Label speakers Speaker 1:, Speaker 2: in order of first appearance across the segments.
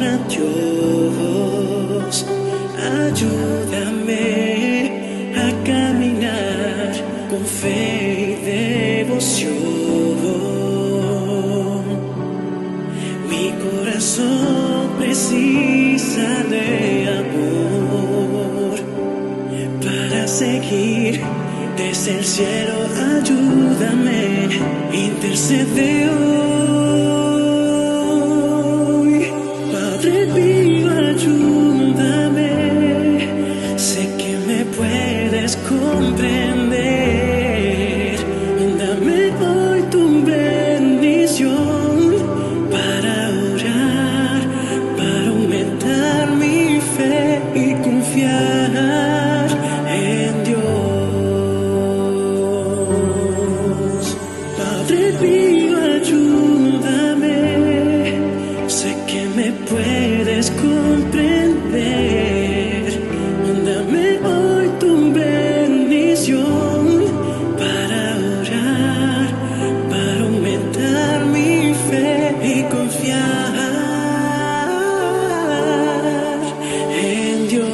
Speaker 1: a Dios, ayúdame a caminar con fe y devoción. Mi corazón precisa de amor para seguir desde el cielo. Ayúdame, intercede hoy. Padre mío, ayúdame. Sé que me puedes comprender. Dame hoy tu bendición para orar, para aumentar mi fe y confiar en Dios. Padre mío, ayúdame. Sé que me puedes comprender. Dame hoy tu bendición para orar, para aumentar mi fe y confiar en Dios.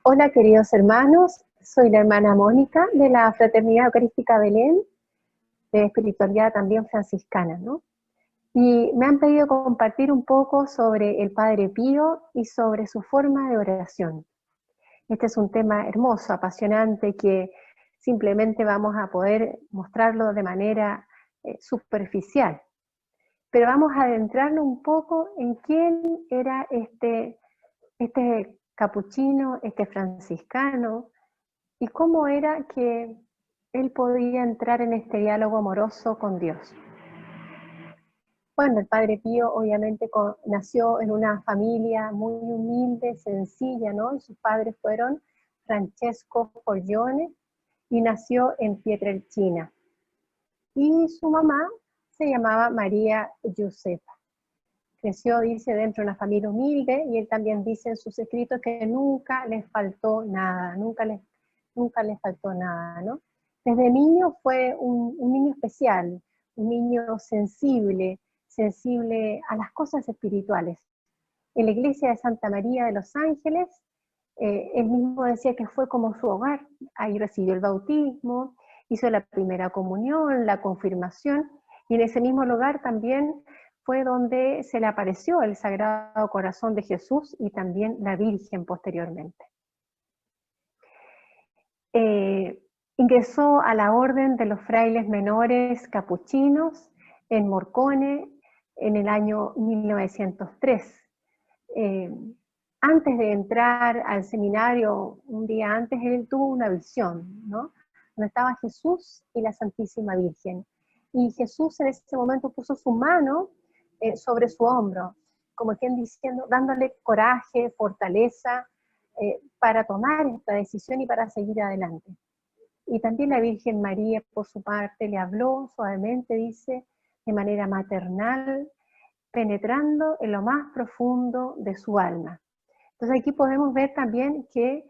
Speaker 2: Hola queridos hermanos, soy la hermana Mónica de la Fraternidad Eucarística Belén, de espiritualidad también franciscana, ¿no? Y me han pedido compartir un poco sobre el Padre Pío y sobre su forma de oración. Este es un tema hermoso, apasionante, que simplemente vamos a poder mostrarlo de manera superficial. Pero vamos a adentrarnos un poco en quién era este capuchino, este franciscano, y cómo era que él podía entrar en este diálogo amoroso con Dios. Bueno, el Padre Pío obviamente nació en una familia muy humilde, sencilla, ¿no? Y sus padres fueron Francesco Forgione y nació en Pietrelcina. Y su mamá se llamaba María Giuseppa. Creció, dice, dentro de una familia humilde, y él también dice en sus escritos que nunca les faltó nada, nunca les faltó nada, ¿no? Desde niño fue un niño especial, un niño sensible a las cosas espirituales. En la iglesia de Santa María de los Ángeles, él mismo decía que fue como su hogar. Ahí recibió el bautismo, hizo la primera comunión, la confirmación, y en ese mismo lugar también fue donde se le apareció el Sagrado Corazón de Jesús y también la Virgen posteriormente. Ingresó a la orden de los frailes menores capuchinos en Morcone en el año 1903. Antes de entrar al seminario, un día antes, él tuvo una visión, ¿no? Donde estaba Jesús y la Santísima Virgen. Y Jesús en ese momento puso su mano sobre su hombro, como quien diciendo, dándole coraje, fortaleza, para tomar esta decisión y para seguir adelante. Y también la Virgen María, por su parte, le habló suavemente, dice, de manera maternal, penetrando en lo más profundo de su alma. Entonces aquí podemos ver también que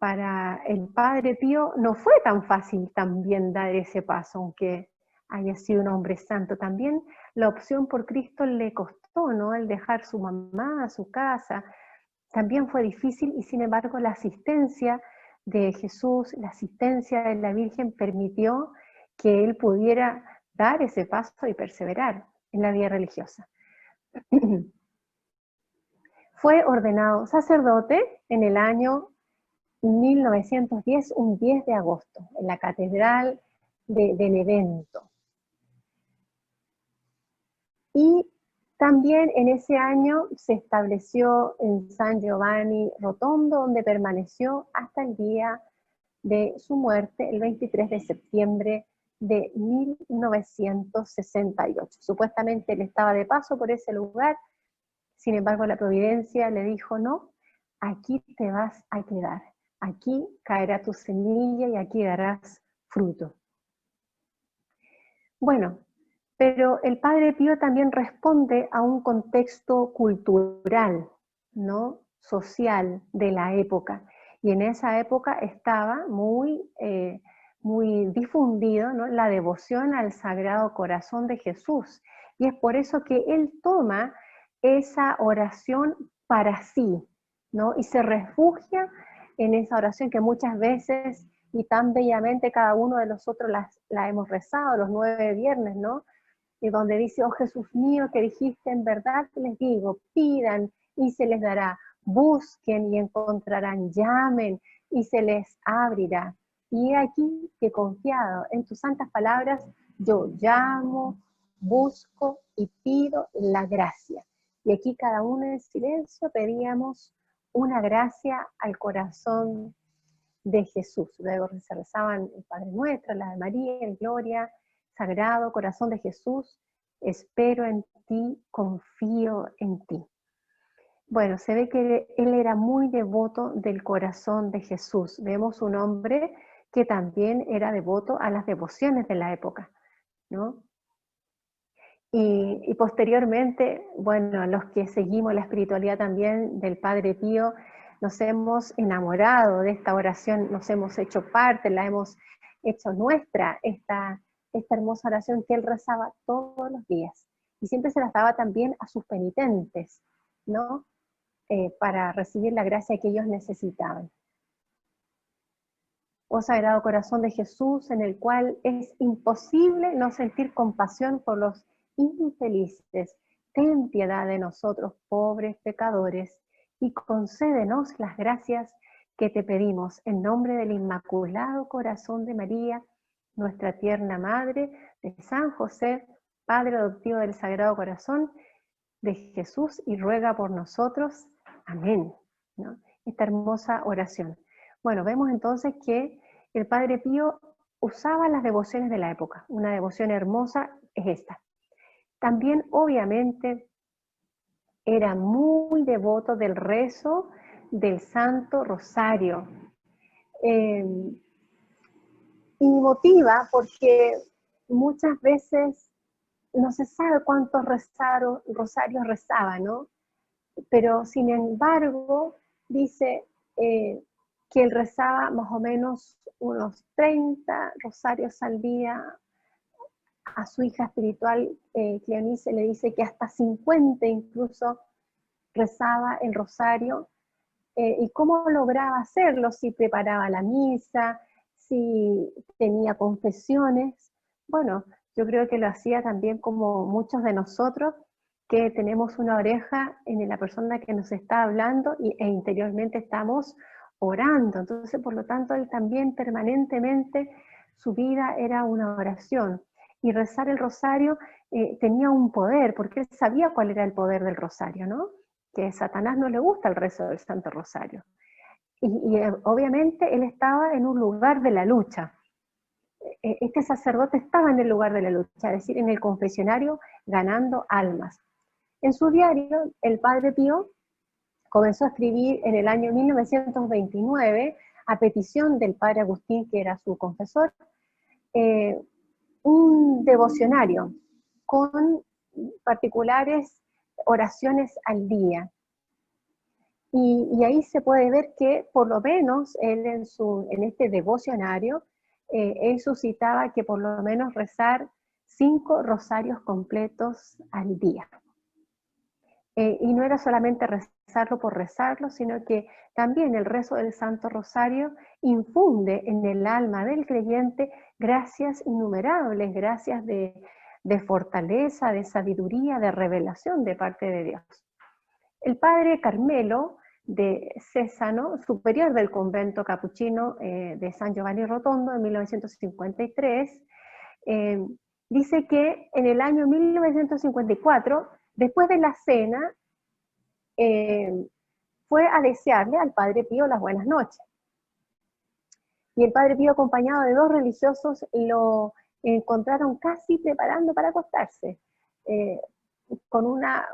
Speaker 2: para el Padre Pío no fue tan fácil también dar ese paso, aunque haya sido un hombre santo. También la opción por Cristo le costó, ¿no? El dejar su mamá, su casa, también fue difícil, y sin embargo la asistencia de Jesús, la asistencia de la Virgen permitió que él pudiera dar ese paso y perseverar en la vida religiosa. Fue ordenado sacerdote en el año 1910, un 10 de agosto, en la Catedral de Benevento. Y también en ese año se estableció en San Giovanni Rotondo, donde permaneció hasta el día de su muerte, el 23 de septiembre de 1968. Supuestamente él estaba de paso por ese lugar, sin embargo la providencia le dijo, no, aquí te vas a quedar, aquí caerá tu semilla y aquí darás fruto. Bueno, pero el Padre Pío también responde a un contexto cultural, ¿no? Social de la época. Y en esa época estaba muy difundido, ¿no?, la devoción al Sagrado Corazón de Jesús. Y es por eso que él toma esa oración para sí, ¿no? Y se refugia en esa oración que muchas veces y tan bellamente cada uno de nosotros la hemos rezado los 9 viernes, ¿no? Y donde dice: oh Jesús mío, que dijiste, en verdad les digo, pidan y se les dará, busquen y encontrarán, llamen y se les abrirá. Y he aquí que confiado en tus santas palabras, yo llamo, busco y pido la gracia. Y aquí cada uno en silencio pedíamos una gracia al corazón de Jesús. Luego se rezaban el Padre Nuestro, la de María, el Gloria, Sagrado Corazón de Jesús, espero en ti, confío en ti. Bueno, se ve que él era muy devoto del corazón de Jesús. Vemos un hombre que también era devoto a las devociones de la época, ¿no? Y posteriormente, bueno, los que seguimos la espiritualidad también del Padre Pío, nos hemos enamorado de esta oración, nos hemos hecho parte, la hemos hecho nuestra, esta hermosa oración que él rezaba todos los días. Y siempre se las daba también a sus penitentes, ¿no? Para recibir la gracia que ellos necesitaban. Oh Sagrado Corazón de Jesús, en el cual es imposible no sentir compasión por los infelices, ten piedad de nosotros, pobres pecadores, y concédenos las gracias que te pedimos, en nombre del Inmaculado Corazón de María, nuestra tierna Madre, de San José, Padre adoptivo del Sagrado Corazón de Jesús, y ruega por nosotros. Amén, ¿no? Esta hermosa oración. Bueno, vemos entonces que el Padre Pío usaba las devociones de la época. Una devoción hermosa es esta. También, obviamente, era muy devoto del rezo del Santo Rosario. Y motiva porque muchas veces no se sabe cuántos rosarios rezaba, ¿no? Pero sin embargo, dice que él rezaba más o menos unos 30 rosarios al día. A su hija espiritual, Cleonice, le dice que hasta 50 incluso rezaba el rosario. ¿Y cómo lograba hacerlo? Si preparaba la misa, si tenía confesiones. Bueno, yo creo que lo hacía también como muchos de nosotros, que tenemos una oreja en la persona que nos está hablando e interiormente estamos orando. Entonces, por lo tanto, él también permanentemente, su vida era una oración. Y rezar el rosario tenía un poder, porque él sabía cuál era el poder del rosario, ¿no? Que a Satanás no le gusta el rezo del Santo Rosario. Y obviamente él estaba en un lugar de la lucha. Este sacerdote estaba en el lugar de la lucha, es decir, en el confesionario, ganando almas. En su diario, el Padre Pío comenzó a escribir en el año 1929, a petición del Padre Agustín, que era su confesor, un devocionario con particulares oraciones al día. Y ahí se puede ver que por lo menos él en este devocionario, él suscitaba que por lo menos rezar 5 rosarios completos al día. Y no era solamente rezarlo por rezarlo, sino que también el rezo del Santo Rosario infunde en el alma del creyente gracias innumerables, gracias de fortaleza, de sabiduría, de revelación de parte de Dios. El padre Carmelo de Césano, superior del convento capuchino de San Giovanni Rotondo en 1953, dice que en el año 1954, después de la cena, fue a desearle al Padre Pío las buenas noches. Y el Padre Pío, acompañado de 2 religiosos, lo encontraron casi preparando para acostarse. Con una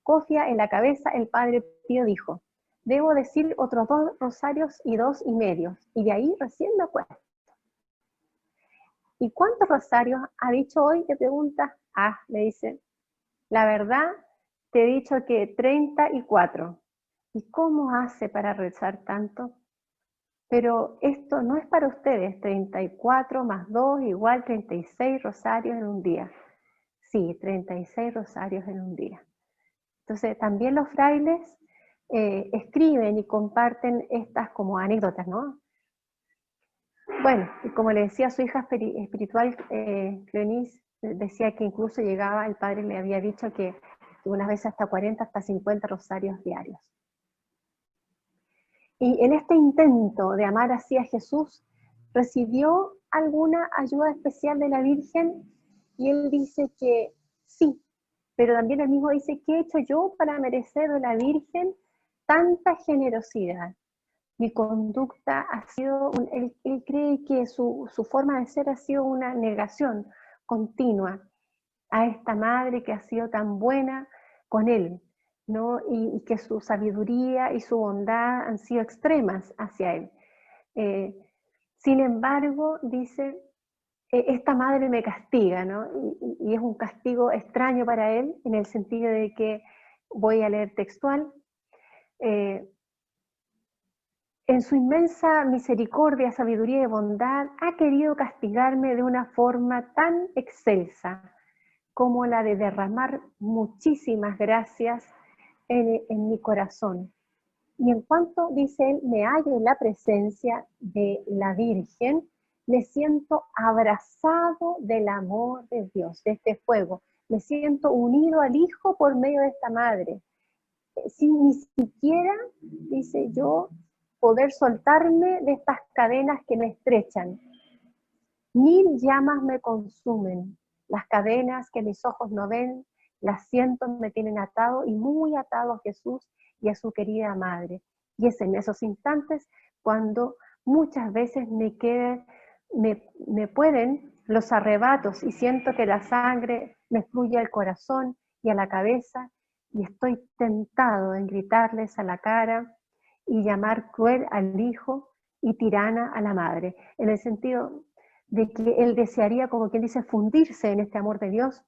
Speaker 2: cofia en la cabeza, el Padre Pío dijo: debo decir otros 2 rosarios y 2 y medios, y de ahí recién me acuesto. ¿Y cuántos rosarios ha dicho hoy? Le pregunta. Le dice, la verdad, te he dicho que 34. ¿Y cómo hace para rezar tanto? pero esto no es para ustedes, 34 más 2 igual 36 rosarios en un día. Sí, 36 rosarios en un día. Entonces, también los frailes escriben y comparten estas como anécdotas, ¿no? Bueno, y como le decía a su hija espiritual, Cleonice, decía que incluso llegaba, el padre le había dicho que unas veces hasta 40, hasta 50 rosarios diarios. Y en este intento de amar así a Jesús, recibió alguna ayuda especial de la Virgen, y él dice que sí, pero también él mismo dice, ¿qué he hecho yo para merecer de la Virgen tanta generosidad? Mi conducta ha sido, él cree que su forma de ser ha sido una negación continua a esta madre que ha sido tan buena con él, ¿no? Y que su sabiduría y su bondad han sido extremas hacia él. Eh, Sin embargo, dice, esta madre me castiga, ¿no? Y es un castigo extraño para él, en el sentido de que, voy a leer textual, eh, en su inmensa misericordia, sabiduría y bondad, ha querido castigarme de una forma tan excelsa como la de derramar muchísimas gracias en mi corazón. Y en cuanto, dice él, me hallo en la presencia de la Virgen, me siento abrazado del amor de Dios, de este fuego. Me siento unido al Hijo por medio de esta madre. Sin ni siquiera, dice yo, poder soltarme de estas cadenas que me estrechan. 1000 llamas me consumen, las cadenas que mis ojos no ven, las siento, me tienen atado y muy atado a Jesús y a su querida madre. Y es en esos instantes cuando muchas veces me pueden los arrebatos y siento que la sangre me fluye al corazón y a la cabeza y estoy tentado en gritarles a la cara y llamar cruel al hijo y tirana a la madre, en el sentido de que él desearía, como quien dice, fundirse en este amor de Dios,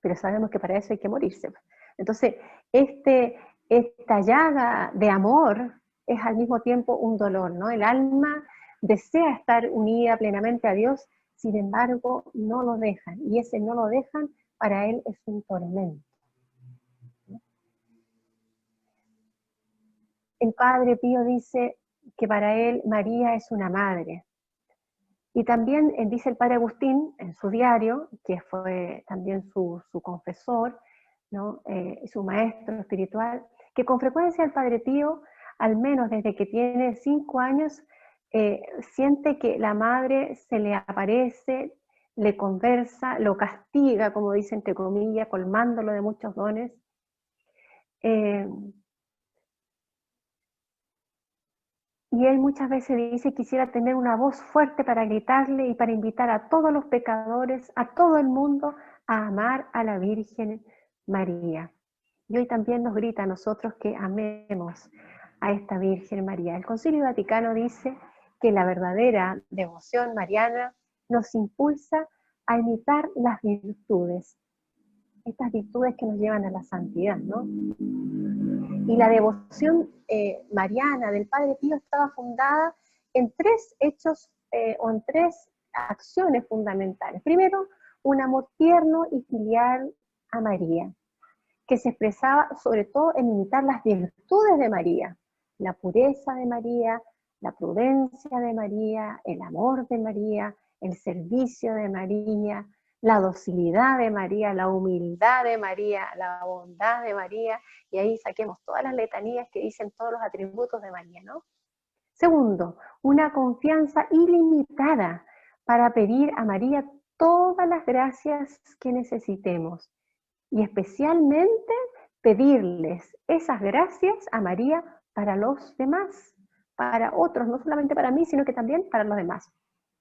Speaker 2: pero sabemos que para eso hay que morirse. Entonces, esta llaga de amor es al mismo tiempo un dolor, ¿no? El alma desea estar unida plenamente a Dios, sin embargo, no lo dejan, y ese no lo dejan para él es un tormento. El Padre Pío dice que para él María es una madre. Y también dice el Padre Agustín en su diario, que fue también su confesor, ¿no? Su maestro espiritual, que con frecuencia el Padre Pío, al menos desde que tiene 5 años, siente que la madre se le aparece, le conversa, lo castiga, como dice entre comillas, colmándolo de muchos dones. Y él muchas veces dice, quisiera tener una voz fuerte para gritarle y para invitar a todos los pecadores, a todo el mundo, a amar a la Virgen María. Y hoy también nos grita a nosotros que amemos a esta Virgen María. El Concilio Vaticano dice que la verdadera devoción mariana nos impulsa a imitar las virtudes, estas virtudes que nos llevan a la santidad, ¿no? Y la devoción mariana del Padre Pío estaba fundada en 3 hechos o en 3 acciones fundamentales. Primero, un amor tierno y filial a María, que se expresaba sobre todo en imitar las virtudes de María, la pureza de María, la prudencia de María, el amor de María, el servicio de María, la docilidad de María, la humildad de María, la bondad de María, y ahí saquemos todas las letanías que dicen todos los atributos de María, ¿no? Segundo, una confianza ilimitada para pedir a María todas las gracias que necesitemos, y especialmente pedirles esas gracias a María para los demás, para otros, no solamente para mí, sino que también para los demás.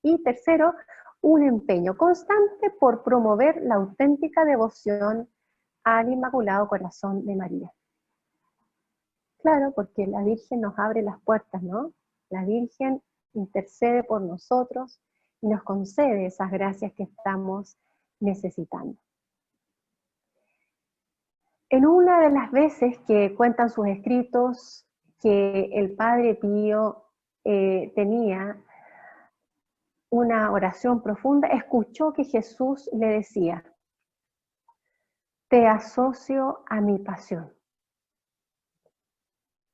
Speaker 2: Y tercero, un empeño constante por promover la auténtica devoción al Inmaculado Corazón de María. Claro, porque la Virgen nos abre las puertas, ¿no? La Virgen intercede por nosotros y nos concede esas gracias que estamos necesitando. En una de las veces que cuentan sus escritos que el Padre Pío tenía una oración profunda, escuchó que Jesús le decía: te asocio a mi pasión.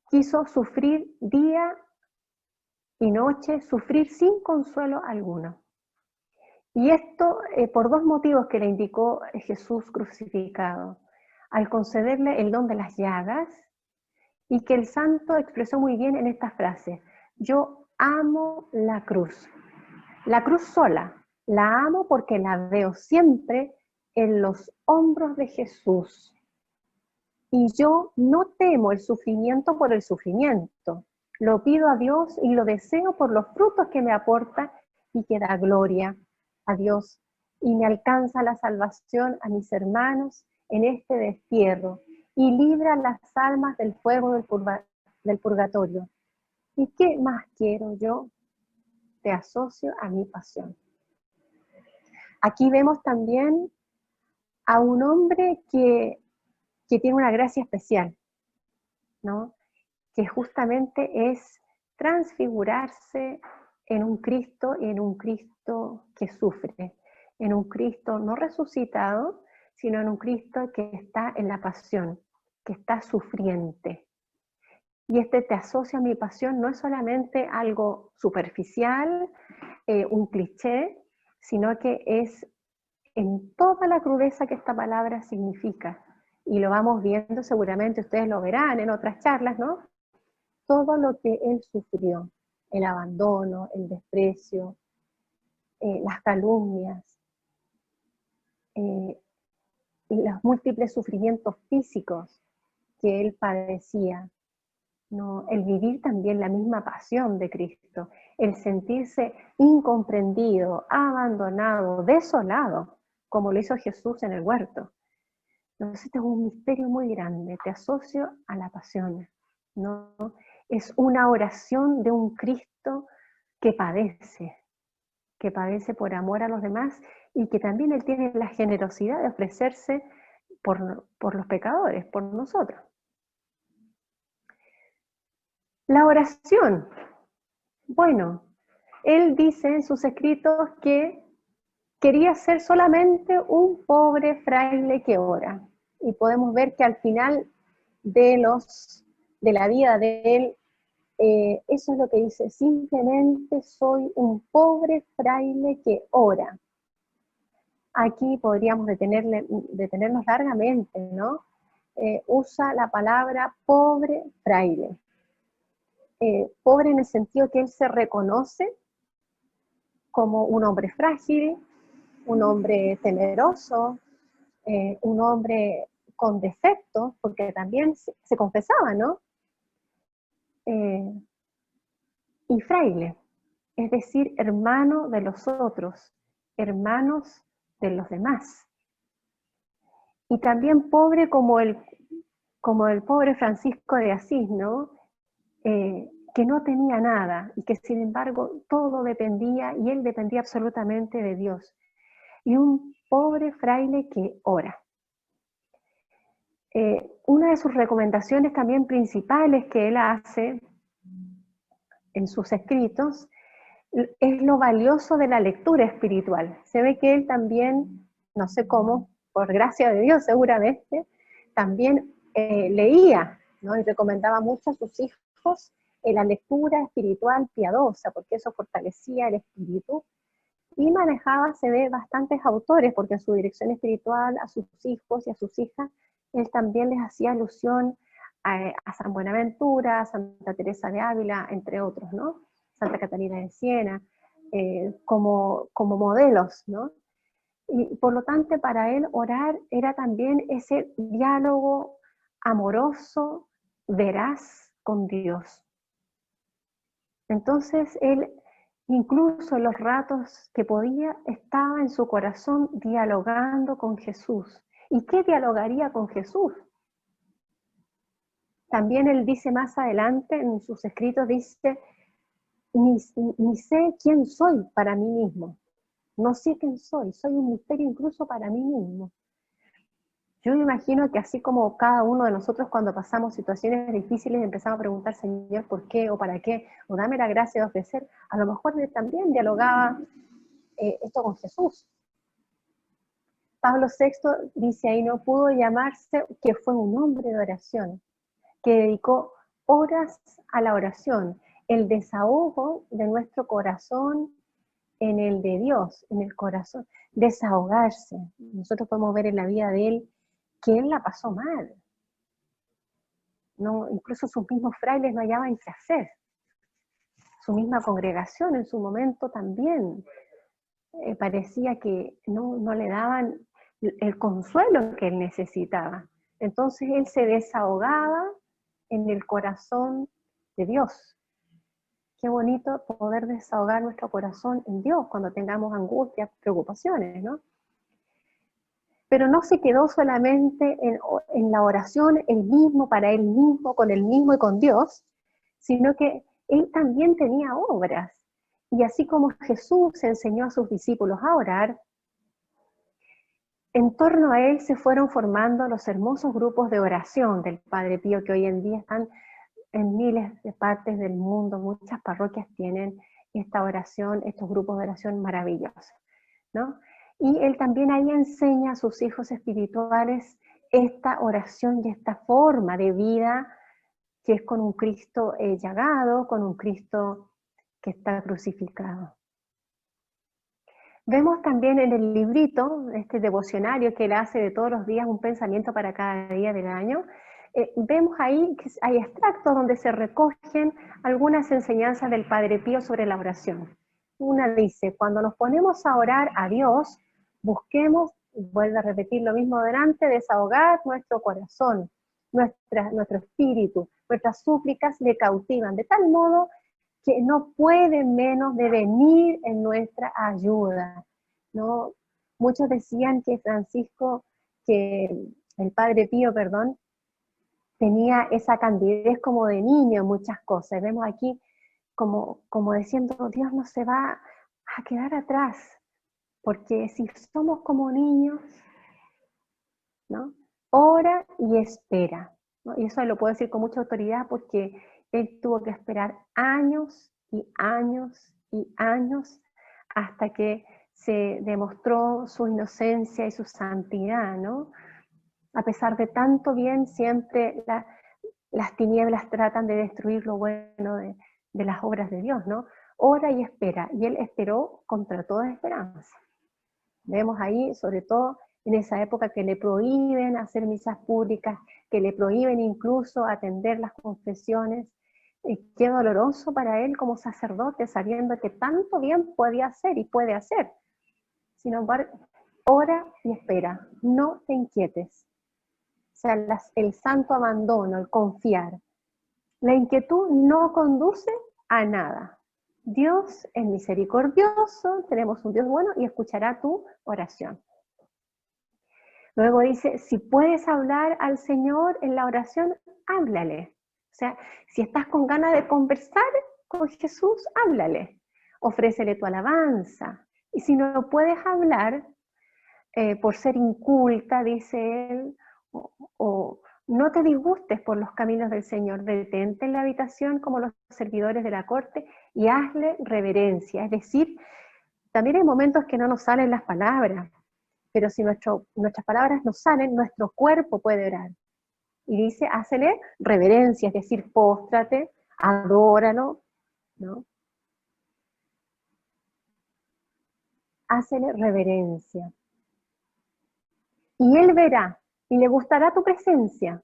Speaker 2: Quiso sufrir día y noche, sufrir sin consuelo alguno. Y esto por dos motivos que le indicó Jesús crucificado: al concederle el don de las llagas, y que el santo expresó muy bien en esta frase: yo amo la cruz sola, la amo porque la veo siempre en los hombros de Jesús. Y yo no temo el sufrimiento por el sufrimiento, lo pido a Dios y lo deseo por los frutos que me aporta y que da gloria a Dios, y me alcanza la salvación a mis hermanos en este destierro, y libra las almas del fuego del purgatorio. ¿Y qué más quiero yo? Te asocio a mi pasión. Aquí vemos también a un hombre que tiene una gracia especial, ¿no? Que justamente es transfigurarse en un Cristo que sufre, en un Cristo no resucitado, sino en un Cristo que está en la pasión, que está sufriente. Y este te asocia a mi pasión no es solamente algo superficial, un cliché, sino que es en toda la crudeza que esta palabra significa. Y lo vamos viendo seguramente, ustedes lo verán en otras charlas, ¿no? Todo lo que él sufrió, el abandono, el desprecio, las calumnias, los múltiples sufrimientos físicos que él padecía, ¿no? El vivir también la misma pasión de Cristo, el sentirse incomprendido, abandonado, desolado, como lo hizo Jesús en el huerto. Entonces este es un misterio muy grande, te asocio a la pasión, ¿no? Es una oración de un Cristo que padece por amor a los demás, y que también Él tiene la generosidad de ofrecerse por los pecadores, por nosotros. La oración. Bueno, Él dice en sus escritos que quería ser solamente un pobre fraile que ora. Y podemos ver que al final de la vida de Él, eso es lo que dice: simplemente soy un pobre fraile que ora. Aquí podríamos detenernos largamente, ¿no? Usa la palabra pobre fraile. Pobre en el sentido que él se reconoce como un hombre frágil, un hombre temeroso, un hombre con defectos, porque también se confesaba, ¿no? Y fraile, es decir, hermano de los otros, hermanos de los demás. Y también pobre como el pobre Francisco de Asís, ¿no? Que no tenía nada y que sin embargo todo dependía, y él dependía absolutamente de Dios. Y un pobre fraile que ora. Una de sus recomendaciones también principales que él hace en sus escritos es lo valioso de la lectura espiritual. Se ve que él también, no sé cómo, por gracia de Dios seguramente, también leía, ¿no? Y recomendaba mucho a sus hijos la lectura espiritual piadosa, porque eso fortalecía el espíritu, y manejaba, se ve, bastantes autores, porque en su dirección espiritual a sus hijos y a sus hijas, él también les hacía alusión a San Buenaventura, a Santa Teresa de Ávila, entre otros, ¿no? Santa Catalina de Siena, como modelos, ¿no? Y por lo tanto para él orar era también ese diálogo amoroso, veraz con Dios. Entonces él, incluso en los ratos que podía, estaba en su corazón dialogando con Jesús. ¿Y qué dialogaría con Jesús? También él dice más adelante en sus escritos, dice: ni sé quién soy para mí mismo. No sé quién soy un misterio incluso para mí mismo. Yo me imagino que así como cada uno de nosotros cuando pasamos situaciones difíciles empezamos a preguntar, Señor, ¿por qué o para qué? O dame la gracia de ofrecer. A lo mejor él también dialogaba esto con Jesús. Pablo VI dice ahí, no pudo llamarse que fue un hombre de oración, que dedicó horas a la oración, el desahogo de nuestro corazón en el de Dios, en el corazón, desahogarse. Nosotros podemos ver en la vida de él que él la pasó mal. No, incluso sus mismos frailes no hallaban qué hacer. Su misma congregación en su momento también parecía que no le daban el consuelo que él necesitaba. Entonces él se desahogaba en el corazón de Dios. Qué bonito poder desahogar nuestro corazón en Dios cuando tengamos angustias, preocupaciones, ¿no? Pero no se quedó solamente en la oración, él mismo, para él mismo, con él mismo y con Dios, sino que él también tenía obras. Y así como Jesús enseñó a sus discípulos a orar, en torno a él se fueron formando los hermosos grupos de oración del Padre Pío, que hoy en día están en miles de partes del mundo. Muchas parroquias tienen esta oración, estos grupos de oración maravillosos, ¿no? Y él también ahí enseña a sus hijos espirituales esta oración y esta forma de vida que es con un Cristo llagado, con un Cristo que está crucificado. Vemos también en el librito, este devocionario que él hace de todos los días, un pensamiento para cada día del año, vemos ahí que hay extractos donde se recogen algunas enseñanzas del Padre Pío sobre la oración. Una dice, cuando nos ponemos a orar a Dios, busquemos, vuelve a repetir lo mismo delante, desahogar nuestro corazón, nuestro espíritu, nuestras súplicas le cautivan, de tal modo que no puede menos de venir en nuestra ayuda, ¿no? Muchos decían que el Padre Pío, perdón, tenía esa candidez como de niño en muchas cosas. Vemos aquí como diciendo, Dios no se va a quedar atrás, porque si somos como niños, ¿no? Ora y espera, ¿no? Y eso lo puedo decir con mucha autoridad porque él tuvo que esperar años y años y años hasta que se demostró su inocencia y su santidad, ¿no? A pesar de tanto bien, siempre las tinieblas tratan de destruir lo bueno de las obras de Dios, ¿no? Ora y espera, y él esperó contra toda esperanza. Vemos ahí, sobre todo en esa época, que le prohíben hacer misas públicas, que le prohíben incluso atender las confesiones. Qué doloroso para él como sacerdote, sabiendo que tanto bien podía hacer y puede hacer. Sin embargo, ora y espera, no te inquietes. O sea, el santo abandono, el confiar. La inquietud no conduce a nada. Dios es misericordioso, tenemos un Dios bueno y escuchará tu oración. Luego dice, si puedes hablar al Señor en la oración, háblale. O sea, si estás con ganas de conversar con Jesús, háblale. Ofrécele tu alabanza. Y si no puedes hablar, por ser inculta, dice él, o no te disgustes por los caminos del Señor, detente en la habitación como los servidores de la corte y hazle reverencia. Es decir, también hay momentos que no nos salen las palabras, pero si nuestras palabras no salen, nuestro cuerpo puede orar. Y dice, hácele reverencia, es decir, póstrate, adóralo, ¿no? Hácele reverencia. Y él verá, y le gustará tu presencia,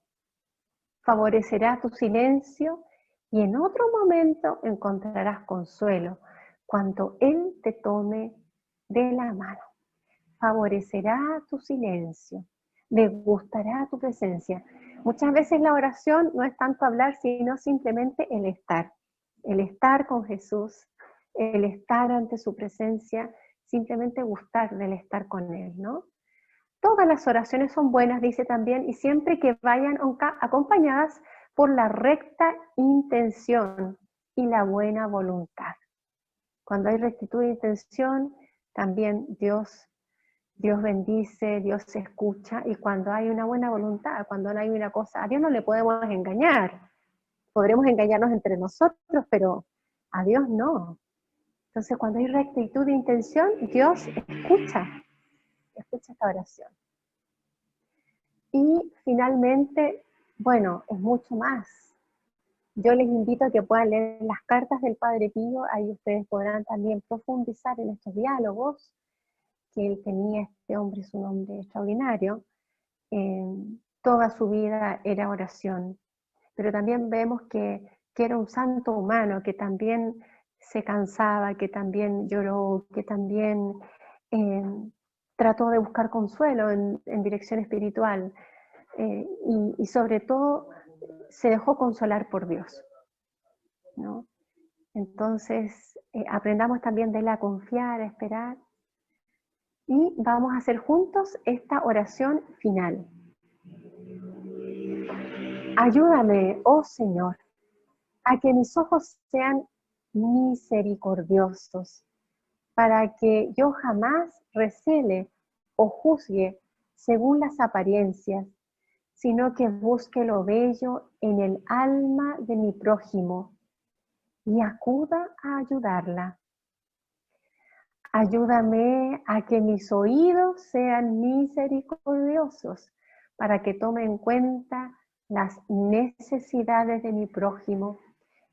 Speaker 2: favorecerá tu silencio, y en otro momento encontrarás consuelo, cuando él te tome de la mano. Favorecerá tu silencio, le gustará tu presencia. Muchas veces la oración no es tanto hablar, sino simplemente el estar con Jesús, el estar ante su presencia, simplemente gustar del estar con él, ¿no? Todas las oraciones son buenas, dice también, y siempre que vayan acompañadas por la recta intención y la buena voluntad. Cuando hay rectitud de intención, también Dios Dios bendice, Dios escucha, y cuando hay una buena voluntad, cuando no hay una cosa, a Dios no le podemos engañar. Podremos engañarnos entre nosotros, pero a Dios no. Entonces, cuando hay rectitud de intención, Dios escucha esta oración. Y finalmente, bueno, es mucho más. Yo les invito a que puedan leer las cartas del Padre Pío, ahí ustedes podrán también profundizar en estos diálogos que él tenía. Este hombre es un hombre extraordinario. Toda su vida era oración, pero también vemos que era un santo humano, que también se cansaba, que también lloró, que también trató de buscar consuelo en dirección espiritual, y sobre todo se dejó consolar por Dios, ¿no? Entonces, aprendamos también de él a confiar, a esperar, y vamos a hacer juntos esta oración final. Ayúdame, oh Señor, a que mis ojos sean misericordiosos, para que yo jamás recele o juzgue según las apariencias, sino que busque lo bello en el alma de mi prójimo y acuda a ayudarla. Ayúdame a que mis oídos sean misericordiosos, para que tome en cuenta las necesidades de mi prójimo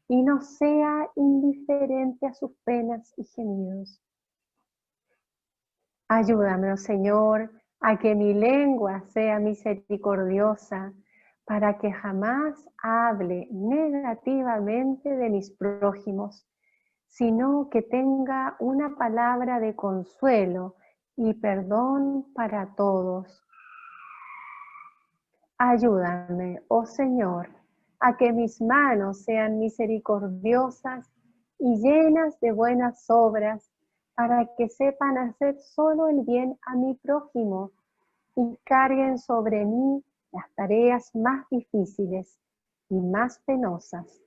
Speaker 2: y no sea indiferente a sus penas y gemidos. Ayúdame, oh Señor, a que mi lengua sea misericordiosa, para que jamás hable negativamente de mis prójimos, sino que tenga una palabra de consuelo y perdón para todos. Ayúdame, oh Señor, a que mis manos sean misericordiosas y llenas de buenas obras, para que sepan hacer solo el bien a mi prójimo y carguen sobre mí las tareas más difíciles y más penosas.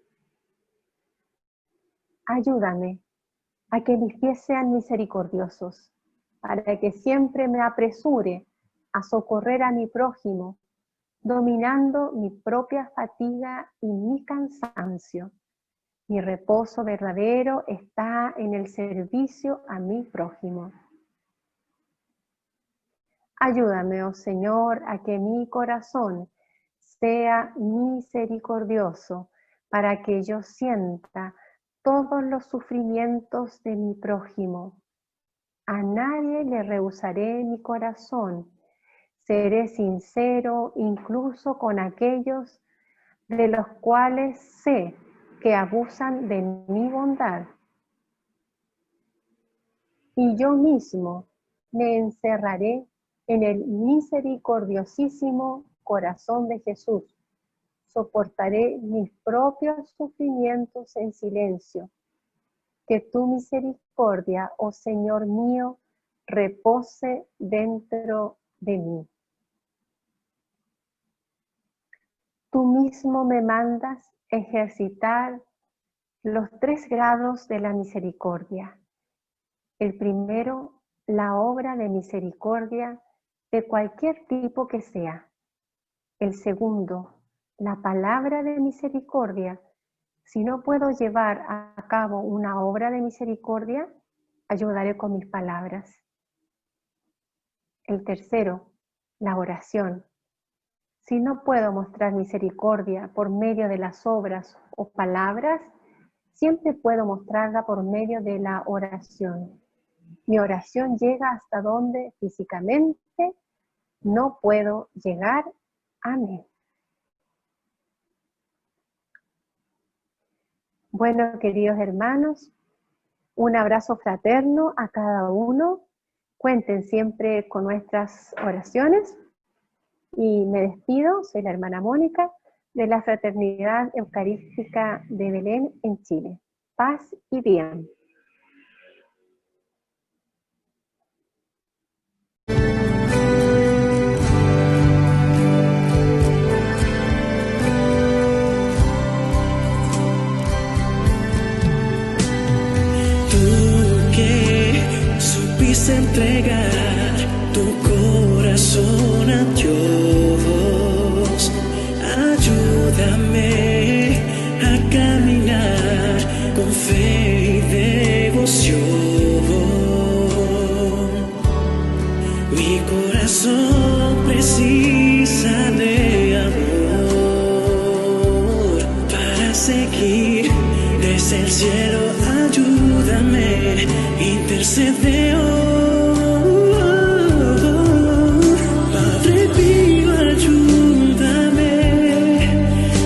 Speaker 2: Ayúdame a que mis pies sean misericordiosos, para que siempre me apresure a socorrer a mi prójimo, dominando mi propia fatiga y mi cansancio. Mi reposo verdadero está en el servicio a mi prójimo. Ayúdame, oh Señor, a que mi corazón sea misericordioso, para que yo sienta todos los sufrimientos de mi prójimo. A nadie le rehusaré mi corazón. Seré sincero incluso con aquellos de los cuales sé que abusan de mi bondad. Y yo mismo me encerraré en el misericordiosísimo corazón de Jesús. Soportaré mis propios sufrimientos en silencio. Que tu misericordia, oh Señor mío, repose dentro de mí. Tú mismo me mandas ejercitar los 3 grados de la misericordia. El primero, la obra de misericordia de cualquier tipo que sea. El segundo, la palabra de misericordia. Si no puedo llevar a cabo una obra de misericordia, ayudaré con mis palabras. El tercero, la oración. Si no puedo mostrar misericordia por medio de las obras o palabras, siempre puedo mostrarla por medio de la oración. Mi oración llega hasta donde físicamente no puedo llegar. Amén. Bueno, queridos hermanos, un abrazo fraterno a cada uno. Cuenten siempre con nuestras oraciones. Y me despido, soy la hermana Mónica, de la Fraternidad Eucarística de Belén en Chile. Paz y bien.
Speaker 1: Tú que supiste entregar tu intercedeo. Padre mío, ayúdame,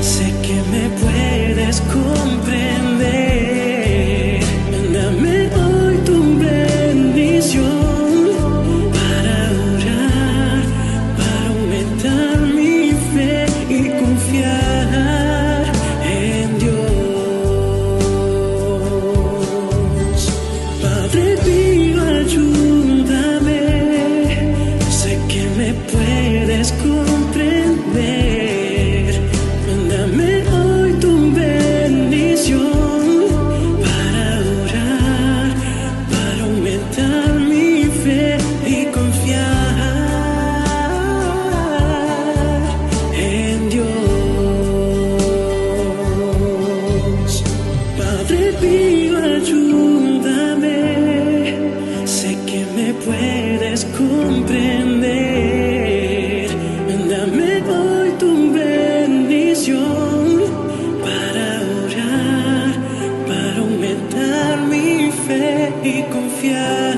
Speaker 1: sé que me puedes comprender. Mándame hoy tu bendición para orar, para aumentar mi fe y confiar en Dios. Padre mío, ayúdame, sé que me puedes comprender. Mándame hoy tu bendición para orar, para aumentar mi fe y confiar en Dios. Padre mío, ayúdame, sé que me puedes comprender. Mándame hoy tu bendición para orar, para aumentar mi fe y confiar